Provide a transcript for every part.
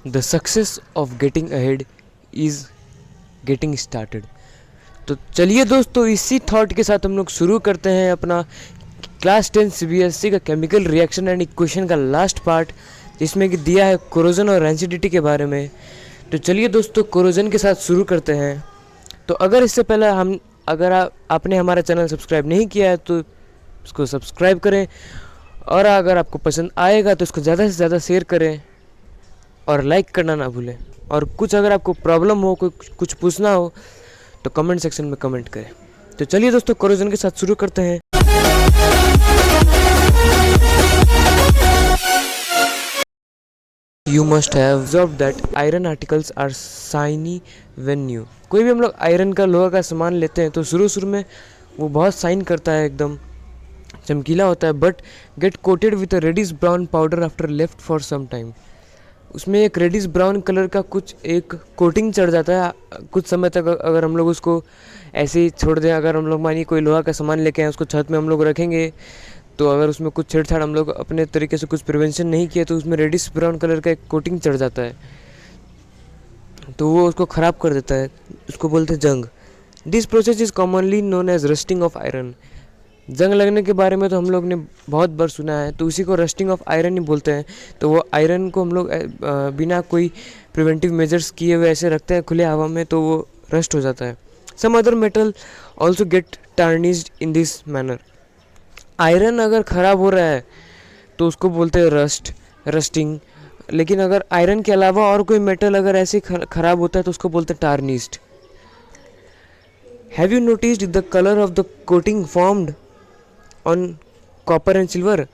The success of getting ahead is getting started. तो चलिए दोस्तों, इसी थॉट के साथ हम लोग शुरू करते हैं अपना क्लास 10 CBSE का केमिकल रिएक्शन एंड इक्वेशन का लास्ट पार्ट, जिसमें कि दिया है कोरोजन और रेंसिडिटी के बारे में। तो चलिए दोस्तों, कोरोजन के साथ शुरू करते हैं। तो अगर इससे पहले अगर आपने हमारा चैनल सब्सक्राइब नहीं किया है तो इसको सब्सक्राइब करें, और अगर आपको पसंद आएगा तो इसको ज़्यादा से ज़्यादा शेयर करें और लाइक करना ना भूलें। और कुछ अगर आपको प्रॉब्लम हो, कुछ पूछना हो तो कमेंट सेक्शन में कमेंट करें। तो चलिए दोस्तों, कोरोजन के साथ शुरू करते हैं। You must have observed that iron articles are shiny when new। कोई भी हम लोग आयरन का, लोहा का सामान लेते हैं तो शुरू में वो बहुत शाइन करता है, एकदम चमकीला होता है, but get coated with a reddish brown powder after left for some time. उसमें एक रेडिश ब्राउन कलर का कुछ एक कोटिंग चढ़ जाता है कुछ समय तक। अगर हम लोग उसको ऐसे ही छोड़ दें, अगर हम लोग मानिए कोई लोहा का सामान लेके आए, उसको छत में हम लोग रखेंगे, तो अगर उसमें कुछ छेड़छाड़ हम लोग अपने तरीके से कुछ प्रिवेंशन नहीं किया तो उसमें रेडिश ब्राउन कलर का एक कोटिंग चढ़ जाता है, तो वो उसको ख़राब कर देता है। उसको बोलते हैं जंग। This process is commonly known as rusting of iron. जंग लगने के बारे में तो हम लोग ने बहुत बार सुना है, तो उसी को रस्टिंग ऑफ आयरन ही बोलते हैं। तो वो आयरन को हम लोग बिना कोई प्रिवेंटिव मेजर्स किए हुए ऐसे रखते हैं खुले हवा में, तो वो रस्ट हो जाता है। Some other metal also get tarnished in this manner. Iron अगर ख़राब हो रहा है तो उसको बोलते हैं रस्टिंग। लेकिन अगर आयरन के अलावा और कोई मेटल अगर ऐसे ख़राब होता है तो उसको बोलते हैं tarnished. Have you noticed the colour of the coating formed on copper and silver.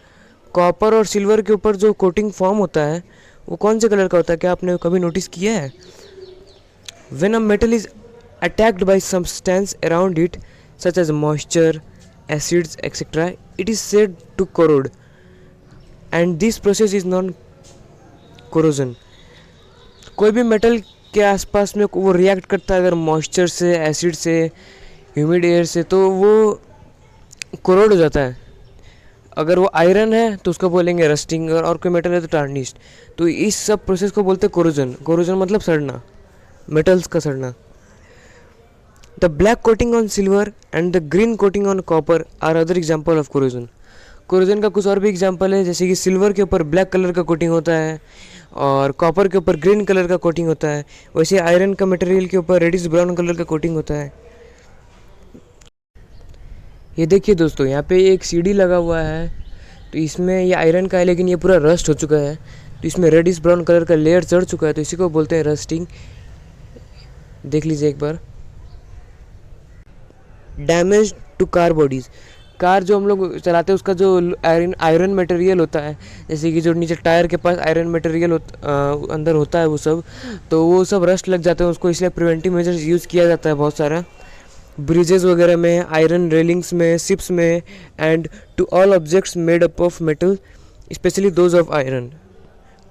Copper और सिल्वर के ऊपर जो कोटिंग फॉर्म होता है वो कौन से कलर का होता है, क्या आपने कभी नोटिस किया है? When a metal is attacked by substance around it such as moisture, acids etc., it is said to corrode, and this process is known corrosion। कोई भी मेटल के आसपास में वो रिएक्ट करता है अगर मॉइस्चर से, एसिड से, ह्यूमिड एयर से, तो वो कोरोड हो जाता है। अगर वो आयरन है तो उसको बोलेंगे रस्टिंग, और कोई मेटल है तो टार्निश्ड। तो इस सब प्रोसेस को बोलते हैं कोरोजन। कोरोजन मतलब सड़ना, मेटल्स का सड़ना। The black coating on silver and the green coating on copper are other example of corrosion। corrosion का कुछ और भी एग्जांपल है, जैसे कि सिल्वर के ऊपर ब्लैक कलर का कोटिंग होता है और कॉपर के ऊपर ग्रीन कलर का कोटिंग होता है। वैसे आयरन का मटेरियल के ऊपर रेडिश ब्राउन कलर का कोटिंग होता है। ये देखिए दोस्तों, यहाँ पे एक सीढ़ी लगा हुआ है, तो इसमें ये आयरन का है लेकिन ये पूरा रस्ट हो चुका है, तो इसमें रेडिश ब्राउन कलर का लेयर चढ़ चुका है, तो इसी को बोलते हैं रस्टिंग। देख लीजिए एक बार। Damage to car bodies. Car जो हम लोग चलाते हैं उसका जो आयरन मटेरियल होता है, जैसे कि जो नीचे टायर के पास आयरन मटेरियल अंदर होता है, वो सब रस्ट लग जाते हैं उसको, इसलिए प्रिवेंटिव मेजर्स यूज़ किया जाता है बहुत सारा, ब्रिजेस वगैरह में, आयरन रेलिंग्स में, शिप्स में, and to all objects made up of metal specially those of iron.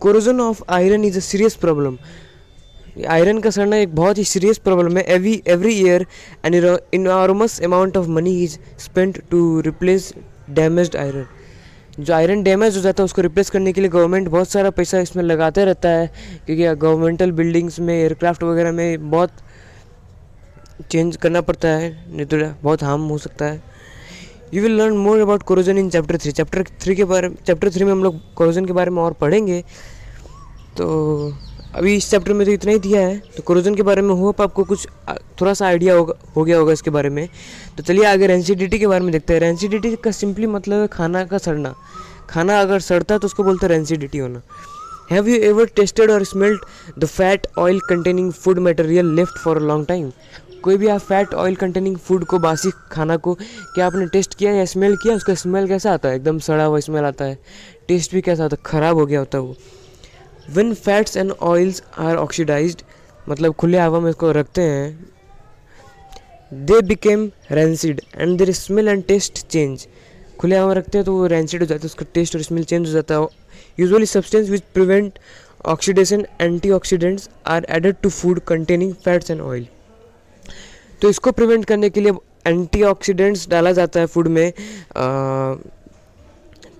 Corrosion of iron is a serious problem. Iron का सड़ना एक बहुत ही सीरियस प्रॉब्लम है। Every year an enormous amount of money is spent to replace damaged iron. जो iron damage हो जाता है उसको रिप्लेस करने के लिए गवर्नमेंट बहुत सारा पैसा इसमें लगाते रहता है, क्योंकि गवर्नमेंटल बिल्डिंग्स में, एयरक्राफ्ट वगैरह में बहुत चेंज करना पड़ता है, नहीं तो बहुत हार्म हो सकता है। You will learn more about corrosion in chapter 3। Chapter 3 में हम लोग कोरोजन के बारे में और पढ़ेंगे। तो अभी इस चैप्टर में तो इतना ही दिया है। तो कोरोजन के बारे में होप आपको कुछ थोड़ा सा आइडिया हो गया होगा इसके बारे में। तो चलिए आगे रेंसिडिटी के बारे में देखते हैं। रेंसिडिटी का सिंपली मतलब है खाना का सड़ना। खाना अगर सड़ता है तो उसको बोलते हैं रेंसिडिटी होना। हैव यू एवर टेस्टेड और smelled the fat oil containing food material left for a long time. कोई भी आप फैट ऑयल कंटेनिंग फूड को, बासी खाना को, क्या आपने टेस्ट किया या स्मेल किया? उसका स्मेल कैसा आता है? एकदम सड़ा हुआ स्मेल आता है। टेस्ट भी कैसा आता है? ख़राब हो गया होता है वो। When fats and oils are oxidized, मतलब खुले हवा में इसको रखते हैं, they became rancid and their smell and taste change। खुले हवा में रखते हैं तो वो rancid हो जाता है, उसका टेस्ट और स्मेल चेंज हो जाता है। Usually substance which prevent oxidation antioxidants are added to food containing fats and oil। तो इसको प्रिवेंट करने के लिए एंटीऑक्सीडेंट्स डाला जाता है फूड में,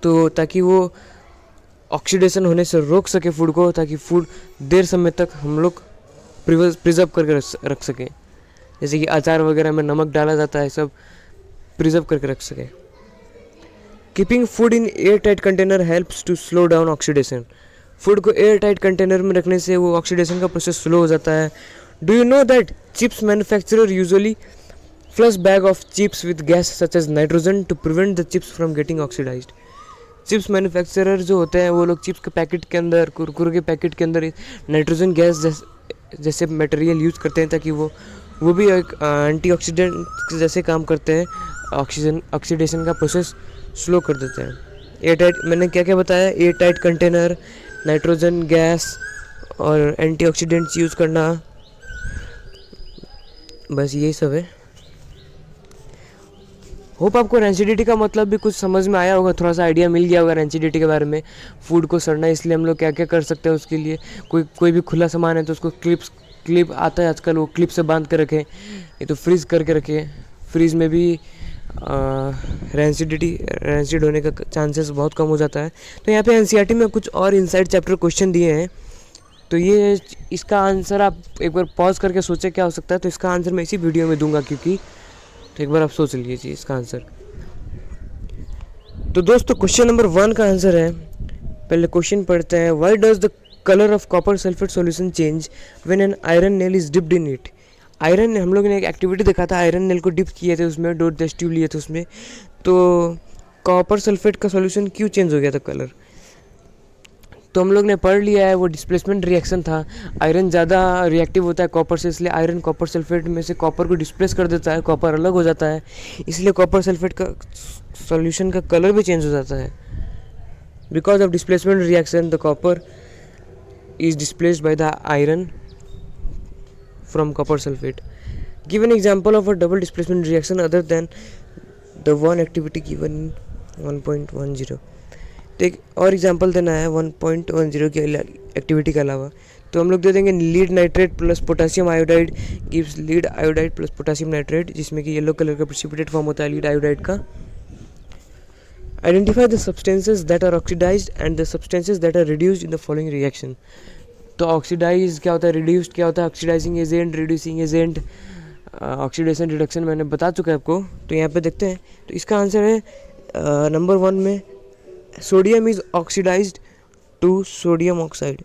तो ताकि वो ऑक्सीडेशन होने से रोक सके फूड को, ताकि फूड देर समय तक हम लोग प्रिजर्व करके रख सकें। जैसे कि अचार वगैरह में नमक डाला जाता है, सब प्रिजर्व करके रख सकें। Keeping food in air tight container helps to slow down oxidation. Food को एयर टाइट कंटेनर में रखने से वो ऑक्सीडेशन का प्रोसेस स्लो हो जाता है। Do you know that chips manufacturer usually flush bag of chips with gas such as nitrogen to prevent the chips from getting oxidized. Chips manufacturer जो होते हैं वो लोग चिप्स के पैकेट के अंदर, कुरकुरे के पैकेट के अंदर नाइट्रोजन गैस जैसे मटेरियल यूज़ करते हैं, ताकि वो भी एक एंटीऑक्सीडेंट जैसे काम करते हैं, ऑक्सीडेशन का प्रोसेस स्लो कर देते हैं। एयर टाइट, मैंने क्या क्या बताया, air tight container, nitrogen gas और एंटीऑक्सीडेंट्स यूज़ करना, बस यही सब है। होप आपको रेंसिडिटी का मतलब भी कुछ समझ में आया होगा, थोड़ा सा आइडिया मिल गया होगा रेंसिडिटी के बारे में। फूड को सड़ना इसलिए हम लोग क्या क्या कर सकते हैं उसके लिए। कोई भी खुला सामान है तो उसको क्लिप आता है आजकल, वो क्लिप से बांध कर रखें, ये तो फ्रीज़ करके रखें। फ्रीज में भी रेंसिड होने का चांसेस बहुत कम हो जाता है। तो यहाँ पे एनसीईआरटी में कुछ और इनसाइड चैप्टर क्वेश्चन दिए हैं, तो ये इसका आंसर आप एक बार पॉज करके सोचें क्या हो सकता है। तो इसका आंसर मैं इसी वीडियो में दूंगा, क्योंकि तो एक बार आप सोच लीजिए इसका आंसर। तो दोस्तों क्वेश्चन नंबर 1 का आंसर है, पहले क्वेश्चन पढ़ते हैं। Why does the colour of copper sulphate solution change when an iron nail is dipped in it. Iron, हम लोग ने एक एक्टिविटी देखा था, आयरन नेल को डिप किए थे उसमें, 2 टेस्ट ट्यूब लिए थे उसमें, तो कॉपर सल्फेट का सॉल्यूशन क्यों चेंज हो गया था कलर। तो हम लोग ने पढ़ लिया है, वो डिस्प्लेसमेंट रिएक्शन था। आयरन ज़्यादा रिएक्टिव होता है कॉपर से, इसलिए आयरन कॉपर सल्फेट में से कॉपर को डिस्प्लेस कर देता है, कॉपर अलग हो जाता है, इसलिए कॉपर सल्फेट का सॉल्यूशन का कलर भी चेंज हो जाता है। Because of displacement reaction the copper is displaced by the iron from copper sulfate. Give an example of a double displacement reaction other than the one activity given in 1.10. तो एक और example देना है 1.10 की activity के अलावा, तो हम लोग दे देंगे lead nitrate plus potassium iodide gives lead iodide plus potassium nitrate, जिसमें कि येलो कलर का प्रेसिपिटेट फॉर्म होता है लीड आयोडाइड का। Identify the substances that are oxidized and the substances that are reduced in the following reaction. तो oxidize क्या होता है, रिड्यूस्ड क्या होता है, oxidizing agent, reducing agent, oxidation reduction मैंने बता चुका है आपको। तो यहाँ पे देखते हैं, तो इसका आंसर है नंबर 1 में sodium is oxidized to sodium oxide,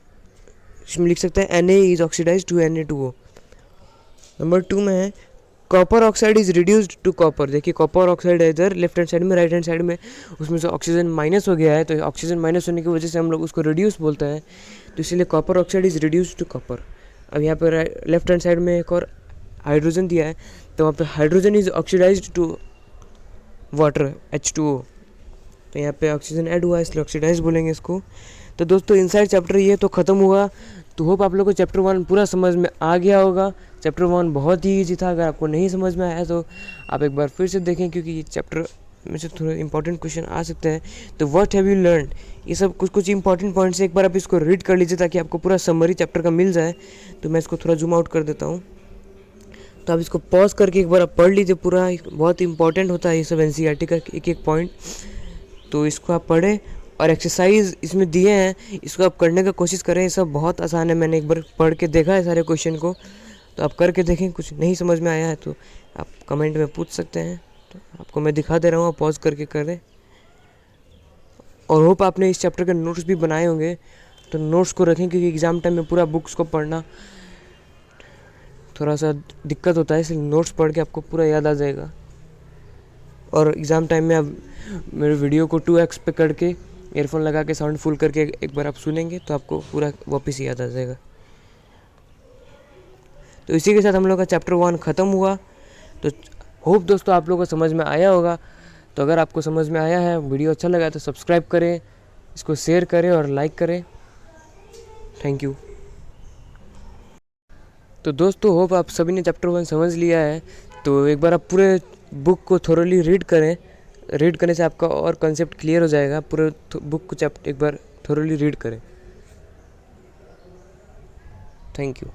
इसमें लिख सकते हैं Na is oxidized to Na2O। Number 2 में है copper oxide is reduced to copper. देखिए कॉपर ऑक्साइड है इधर लेफ्ट हैंड साइड में, राइट हैंड साइड में उसमें से ऑक्सीजन माइनस हो गया है, तो ऑक्सीजन माइनस होने की वजह से हम लोग उसको रिड्यूस बोलते हैं, तो इसीलिए copper oxide is reduced to copper. अब यहाँ पर लेफ्ट हैंड साइड में एक और हाइड्रोजन दिया है, तो वहाँ पे hydrogen is oxidized to water H2O, तो यहाँ पे ऑक्सीजन ऐड हुआ इसलिए ऑक्सीडाइज बोलेंगे इसको। तो दोस्तों इनसाइड चैप्टर ये तो ख़त्म हुआ। तो होप आप लोग को चैप्टर 1 पूरा समझ में आ गया होगा। चैप्टर 1 बहुत ही ईजी था, अगर आपको नहीं समझ में आया तो आप एक बार फिर से देखें, क्योंकि ये चैप्टर में से थोड़े इंपॉर्टेंट क्वेश्चन आ सकते हैं। तो व्हाट हैव यू लर्न, ये सब कुछ इंपॉर्टेंट पॉइंट्स एक बार आप इसको रीड कर लीजिए, ताकि आपको पूरा समरी चैप्टर का मिल जाए। तो मैं इसको थोड़ा जूम आउट कर देता हूँ, तो आप इसको पॉज करके एक बार आप पढ़ लीजिए पूरा, बहुत इंपॉर्टेंट होता है ये सब एनसीईआरटी का एक एक पॉइंट। तो इसको आप पढ़ें और एक्सरसाइज इसमें दिए हैं, इसको आप करने का कोशिश करें। ये सब बहुत आसान है, मैंने एक बार पढ़ के देखा है सारे क्वेश्चन को, तो आप करके देखें। कुछ नहीं समझ में आया है तो आप कमेंट में पूछ सकते हैं, तो आपको मैं दिखा दे रहा हूँ, आप पॉज करके करें। और होप आपने इस चैप्टर के नोट्स भी बनाए होंगे, तो नोट्स को रखें, क्योंकि एग्ज़ाम टाइम में पूरा बुक्स को पढ़ना थोड़ा सा दिक्कत होता है, इसलिए नोट्स पढ़ के आपको पूरा याद आ जाएगा। और एग्ज़ाम टाइम में आप मेरे वीडियो को 2x पे करके ईयरफोन लगा के साउंड फुल करके एक बार आप सुनेंगे तो आपको पूरा वापस याद आ जाएगा। तो इसी के साथ हम लोग का चैप्टर 1 ख़त्म हुआ। तो होप दोस्तों आप लोगों को समझ में आया होगा। तो अगर आपको समझ में आया है, वीडियो अच्छा लगा तो सब्सक्राइब करें, इसको शेयर करें और लाइक करें। Thank you. तो दोस्तों होप आप सभी ने चैप्टर 1 समझ लिया है, तो एक बार आप पूरे बुक को थोरोली रीड करें। रीड करने से आपका और कॉन्सेप्ट क्लियर हो जाएगा। पूरे बुक को चैप्टर एक बार थोरोली रीड करें। Thank you.